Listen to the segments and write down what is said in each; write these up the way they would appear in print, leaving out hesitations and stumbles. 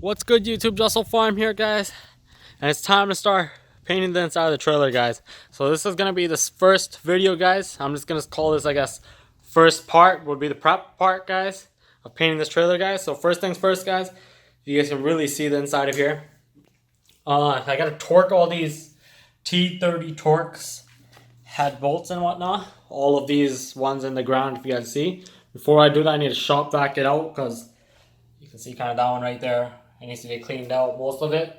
What's good, YouTube? Justle Farm here, guys, and it's time to start painting the inside of the trailer, guys. So this is gonna be this first video, guys. I'm just gonna call this, I guess, first part would be the prep part, guys, of painting this trailer, guys. So first things first, guys, you guys can really see the inside of here. I gotta torque all these T30 Torx head bolts and whatnot. All of these ones in the ground, if you guys see. Before I do that, I need to shop vac it out because you can see kind of that one right there. It needs to be cleaned out, most of it.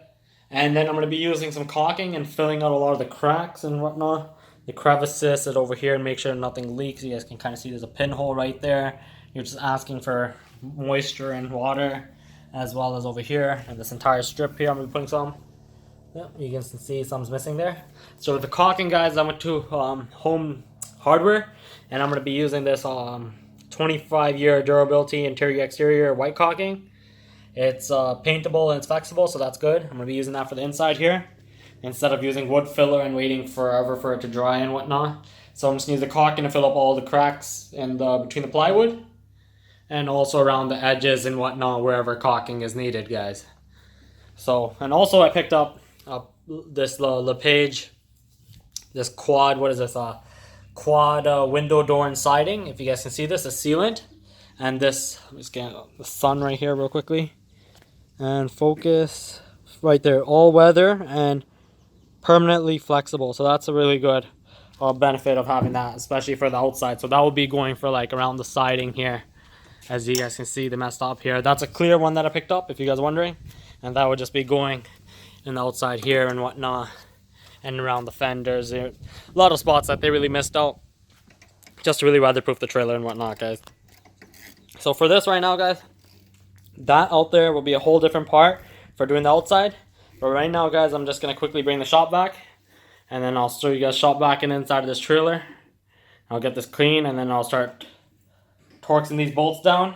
And then I'm going to be using some caulking and filling out a lot of the cracks and whatnot. The crevices that over here and make sure nothing leaks. You guys can kind of see there's a pinhole right there. You're just asking for moisture and water, as well as over here. And this entire strip here, I'm going to be putting some. Yeah, you can see some's missing there. So with the caulking, guys, I went to Home Hardware. And I'm going to be using this 25-year durability interior exterior white caulking. It's paintable and it's flexible, so that's good. I'm going to be using that for the inside here instead of using wood filler and waiting forever for it to dry and whatnot. So I'm just going to use the caulking to fill up all the cracks in between the plywood and also around the edges and whatnot wherever caulking is needed, guys. So, and also I picked up this LePage, this quad, what is this? Quad window door and siding. If you guys can see this, a sealant. And this, I'm just getting the sun right here real quickly. And focus right there, all weather and permanently flexible. So that's a really good benefit of having that, especially for the outside. So that will be going for like around the siding here. As you guys can see, the messed up here. That's a clear one that I picked up, if you guys are wondering. And that would just be going in the outside here and whatnot. And around the fenders. There a lot of spots that they really missed out. Just to really weatherproof the trailer and whatnot, guys. So for this right now, guys, that out there will be a whole different part for doing the outside. But right now, guys, I'm just going to quickly bring the shop vac. And then I'll show you guys shop vac in inside of this trailer. I'll get this clean and then I'll start torquing these bolts down.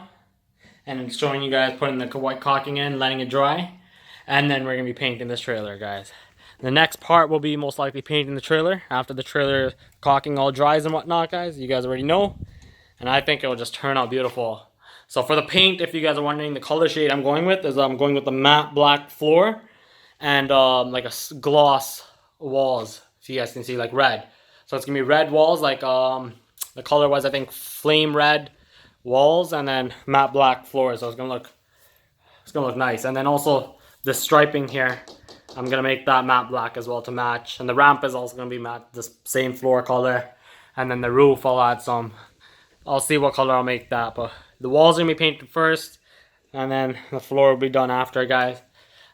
And showing you guys putting the white caulking in, letting it dry. And then we're going to be painting this trailer, guys. The next part will be most likely painting the trailer. After the trailer caulking all dries and whatnot, guys. You guys already know. And I think it will just turn out beautiful. So for the paint, if you guys are wondering, the color shade I'm going with is I'm going with the matte black floor and like a gloss walls, if you guys can see, like red. So it's gonna be red walls, like the color was, I think, flame red walls, and then matte black floor. So it's gonna look nice. And then also the striping here, I'm gonna make that matte black as well to match. And the ramp is also gonna be matte, the same floor color. And then the roof, I'll add some. I'll see what color I'll make that, but the walls are going to be painted first, and then the floor will be done after, guys.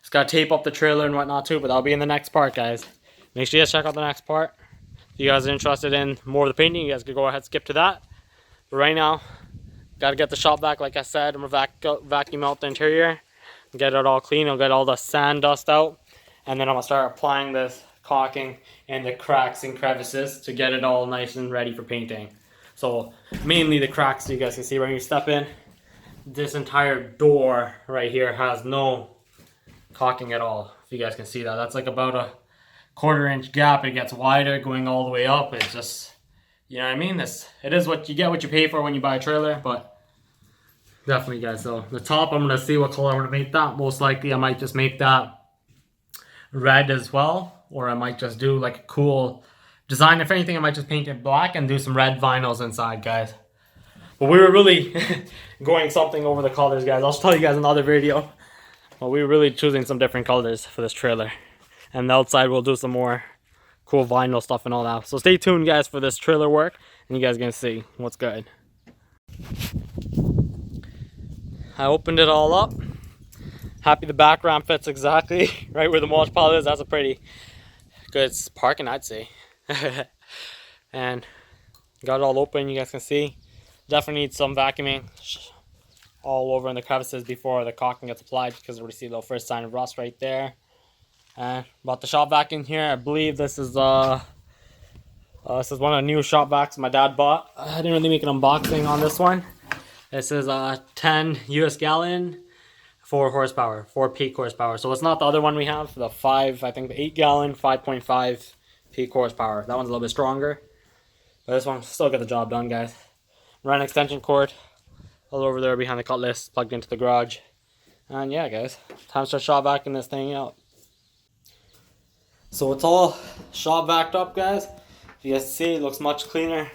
Just got to tape up the trailer and whatnot too, but that'll be in the next part, guys. Make sure you guys check out the next part. If you guys are interested in more of the painting, you guys can go ahead and skip to that. But right now, got to get the shop vac, like I said. I'm going to vacuum out the interior, get it all clean. I'll get all the sand dust out, and then I'm going to start applying this caulking in the cracks and crevices to get it all nice and ready for painting. So mainly the cracks, you guys can see when you step in. This entire door right here has no caulking at all. If you guys can see that, that's like about a 1/4 inch gap. It gets wider going all the way up. It's just, you know what I mean? It is what you get, what you pay for when you buy a trailer. But definitely, guys. So the top, I'm gonna see what color I'm gonna make that. Most likely, I might just make that red as well, or I might just do like a cool design. If anything, I might just paint it black and do some red vinyls inside, guys. But we were really going something over the colors, guys. I'll tell you guys in another video. But we were really choosing some different colors for this trailer. And the outside, we'll do some more cool vinyl stuff and all that. So stay tuned, guys, for this trailer work. And you guys are going to see what's good. I opened it all up. Happy the background fits exactly right where the mulch pile is. That's a pretty good parking, I'd say. And got it all open, you guys can see. Definitely need some vacuuming all over in the crevices before the caulking gets applied, because I already see a little first sign of rust right there. And about the shop vac in here, I believe this is one of the new shop vacs my dad bought. I didn't really make an unboxing on this one. This is a 10 US gallon, 4 horsepower, 4 peak horsepower. So it's not the other one we have, the 5, I think the 8 gallon, 5.5 peak horsepower. That one's a little bit stronger, but this one still got the job done, guys. Run extension cord all over there behind the cutlass, plugged into the garage. And yeah, guys, time to start shop backing this thing out. So it's all shop backed up, guys. If you guys see, it looks much cleaner.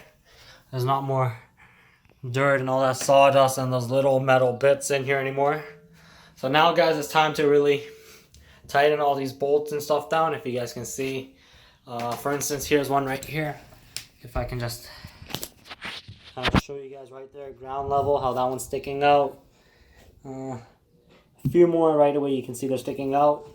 There's not more dirt and all that sawdust and those little metal bits in here anymore. So now, guys, it's time to really tighten all these bolts and stuff down. If you guys can see, for instance, here's one right here. If I can just kind of show you guys right there, ground level, how that one's sticking out. A few more right away, you can see they're sticking out.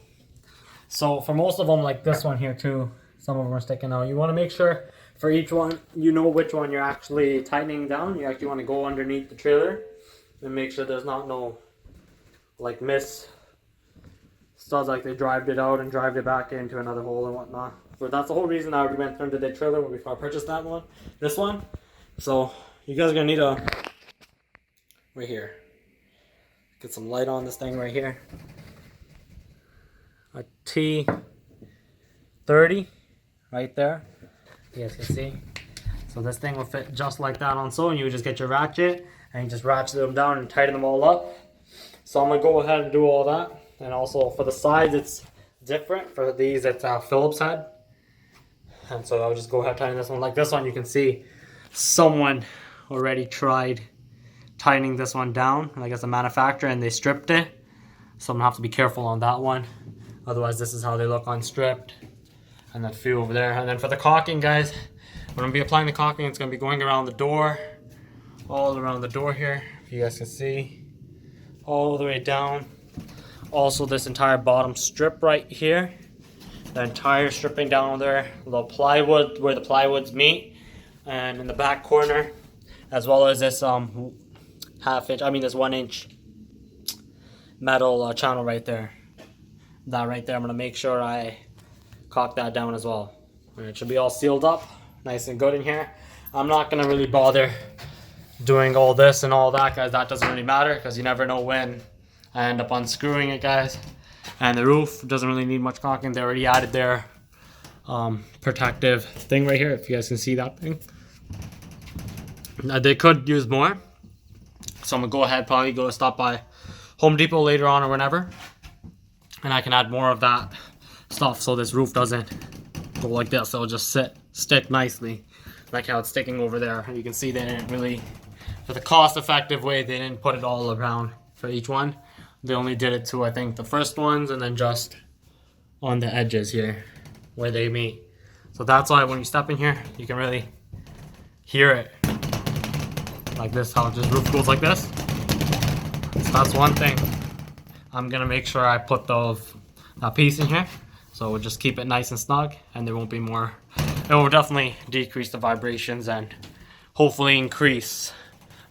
So for most of them, like this one here too, some of them are sticking out. You want to make sure for each one, you know which one you're actually tightening down. You actually want to go underneath the trailer and make sure there's not no like miss studs, like they drived it out and drived it back into another hole and whatnot. But that's the whole reason I already went through the trailer before I purchased that one, this one. So you guys are gonna need a right here. Get some light on this thing right here. A T30 right there. You guys can see. So this thing will fit just like that on so, and you would just get your ratchet and you just ratchet them down and tighten them all up. So I'm gonna go ahead and do all that. And also for the sides, it's different. For these, it's Phillips head. And so I'll just go ahead and tighten this one. Like this one, you can see someone already tried tightening this one down. I guess the manufacturer, and they stripped it. So I'm gonna have to be careful on that one. Otherwise, this is how they look unstripped. And that few over there. And then for the caulking, guys, when I'm gonna be applying the caulking, it's gonna be going around the door, all around the door here. If you guys can see, all the way down. Also, this entire bottom strip right here, the entire stripping down there, the plywood where the plywoods meet, and in the back corner, as well as this this 1 inch metal channel right there. That right there, I'm gonna make sure I caulk that down as well. And it should be all sealed up, nice and good in here. I'm not gonna really bother doing all this and all that, guys. That doesn't really matter because you never know when I end up unscrewing it, guys. And the roof doesn't really need much caulking. They already added their protective thing right here, if you guys can see that thing. They could use more, so I'm gonna go ahead, probably go stop by Home Depot later on or whenever, and I can add more of that stuff so this roof doesn't go like this. It'll just stick nicely like how it's sticking over there. You can see they didn't really, for the cost effective way, they didn't put it all around for each one. They only did it to, I think, the first ones, and then just on the edges here where they meet. So that's why when you step in here, you can really hear it like this, how this roof goes like this. So that's one thing. I'm gonna make sure I put that piece in here, so we'll just keep it nice and snug, and there won't be more. It will definitely decrease the vibrations and hopefully increase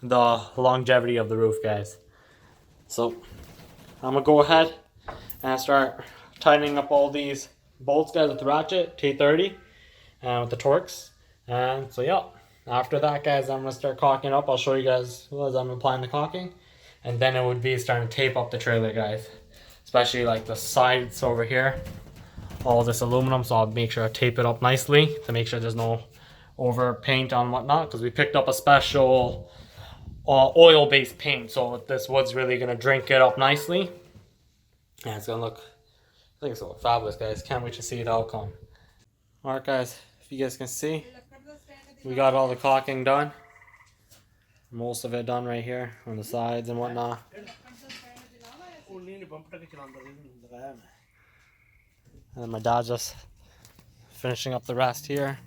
the longevity of the roof, guys. So I'm gonna go ahead and start tightening up all these bolts, guys, with the ratchet T30 and with the Torx. And so yeah, after that, guys, I'm gonna start caulking up. I'll show you guys as I'm applying the caulking, and then it would be starting to tape up the trailer, guys, especially like the sides over here, all this aluminum. So I'll make sure I tape it up nicely to make sure there's no over paint on whatnot, because we picked up a special oil-based paint, so this wood's really gonna drink it up nicely, and it's gonna look, I think it's gonna look fabulous, guys. Can't wait to see the outcome. All right, guys, if you guys can see, we got all the caulking done, most of it done right here on the sides and whatnot. And my dad's just finishing up the rest here.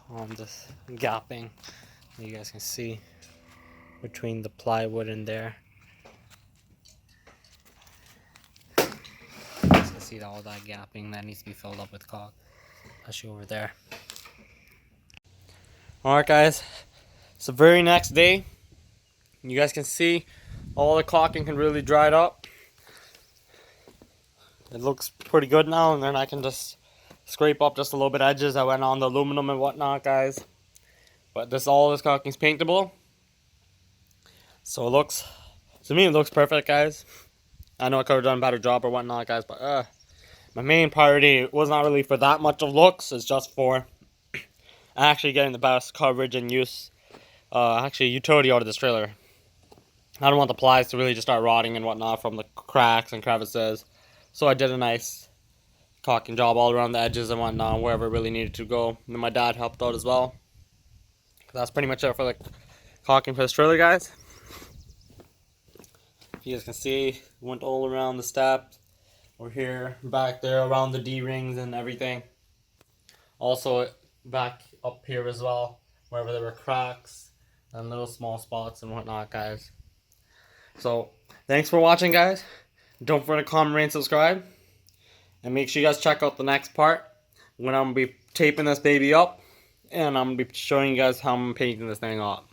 On this gapping, you guys can see between the plywood in there. You guys can see all that gapping that needs to be filled up with caulk, especially over there. Alright, guys, it's the very next day. You guys can see all the caulking can really dry up. It looks pretty good now, and then I can just scrape up just a little bit edges that went on the aluminum and whatnot, guys. But all this caulking is paintable, so it looks, to me, it looks perfect, guys. I know I could have done a better job or whatnot, guys, but my main priority was not really for that much of looks. It's just for actually getting the best coverage and use actually utility out of this trailer. I don't want the plies to really just start rotting and whatnot from the cracks and crevices. So I did a nice caulking job all around the edges and whatnot, wherever it really needed to go. And my dad helped out as well. That's pretty much it for the caulking for this trailer, guys. You guys can see, went all around the steps. Over here, back there, around the D-rings and everything. Also back up here as well, wherever there were cracks and little small spots and whatnot, guys. So, thanks for watching, guys. Don't forget to comment, rate, and subscribe. And make sure you guys check out the next part when I'm going to be taping this baby up. And I'm going to be showing you guys how I'm painting this thing up.